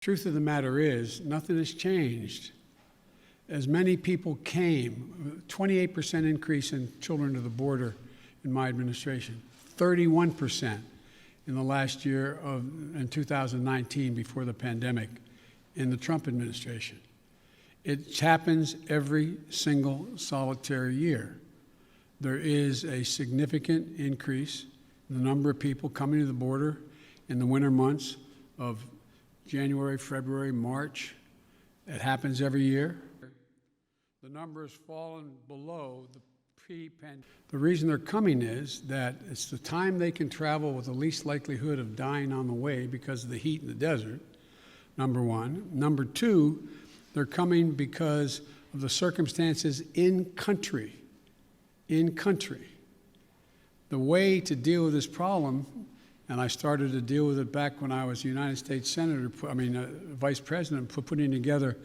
Truth of the matter is, nothing has changed. As many people came, 28% increase in children to the border in my administration, 31% in the last year in 2019 before the pandemic in the Trump administration. It happens every single solitary year. There is a significant increase in the number of people coming to the border in the winter months of January, February, March. It happens every year. The number has fallen below the pre-pandemic. The reason they're coming is that it's the time they can travel with the least likelihood of dying on the way because of the heat in the desert, number one. Number two, they're coming because of the circumstances in country. In country. The way to deal with this problem, and I started to deal with it back when I was United States Vice President, putting together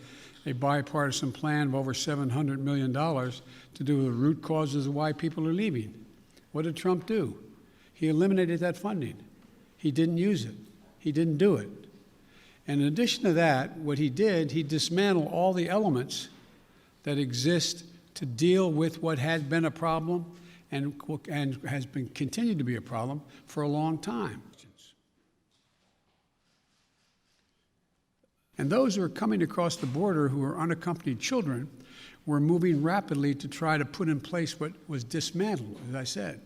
a bipartisan plan of over $700 million to do with the root causes of why people are leaving. What did Trump do? He eliminated that funding. He didn't use it. He didn't do it. And in addition to that, what he did, he dismantled all the elements that exist to deal with what had been a problem and has been continued to be a problem for a long time. And those who are coming across the border who are unaccompanied children were moving rapidly to try to put in place what was dismantled, as I said.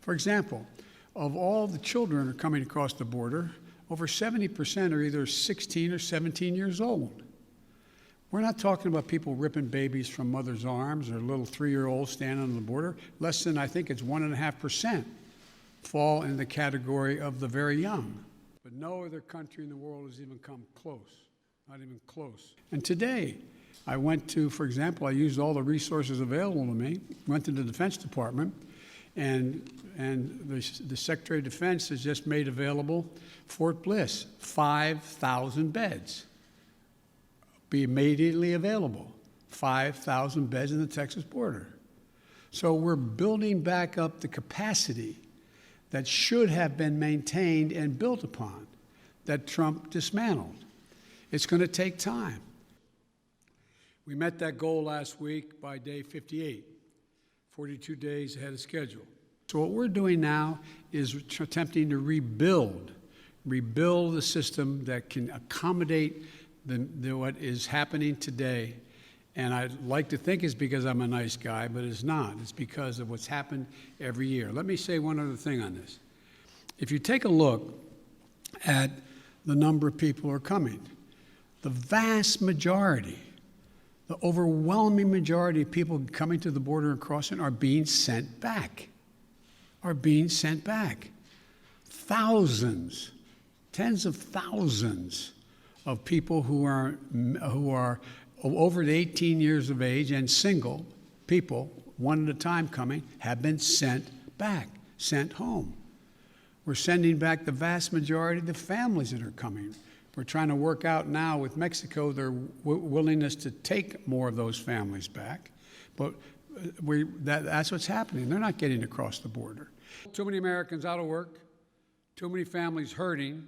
For example, of all the children who are coming across the border, over 70% are either 16 or 17 years old. We're not talking about people ripping babies from mother's arms or little 3-year-olds standing on the border. Less than, I think it's 1.5% fall in the category of the very young. But no other country in the world has even come close. Not even close. And today, I went to, for example, I used all the resources available to me, went to the Defense Department, and the Secretary of Defense has just made available Fort Bliss, 5,000 beds. Be immediately available, 5,000 beds in the Texas border. So we're building back up the capacity that should have been maintained and built upon, that Trump dismantled. It's going to take time. We met that goal last week by day 58, 42 days ahead of schedule. So what we're doing now is attempting to rebuild the system that can accommodate what is happening today. And I'd like to think it's because I'm a nice guy, but it's not. It's because of what's happened every year. Let me say one other thing on this. If you take a look at the number of people who are coming, the vast majority, the overwhelming majority of people coming to the border and crossing are being sent back. Thousands, tens of thousands of people who are over 18 years of age and single people, one at a time coming, have been sent back, sent home. We're sending back the vast majority of the families that are coming. We're trying to work out now with Mexico their willingness to take more of those families back. But that's what's happening. They're not getting across the border. Too many Americans out of work, too many families hurting,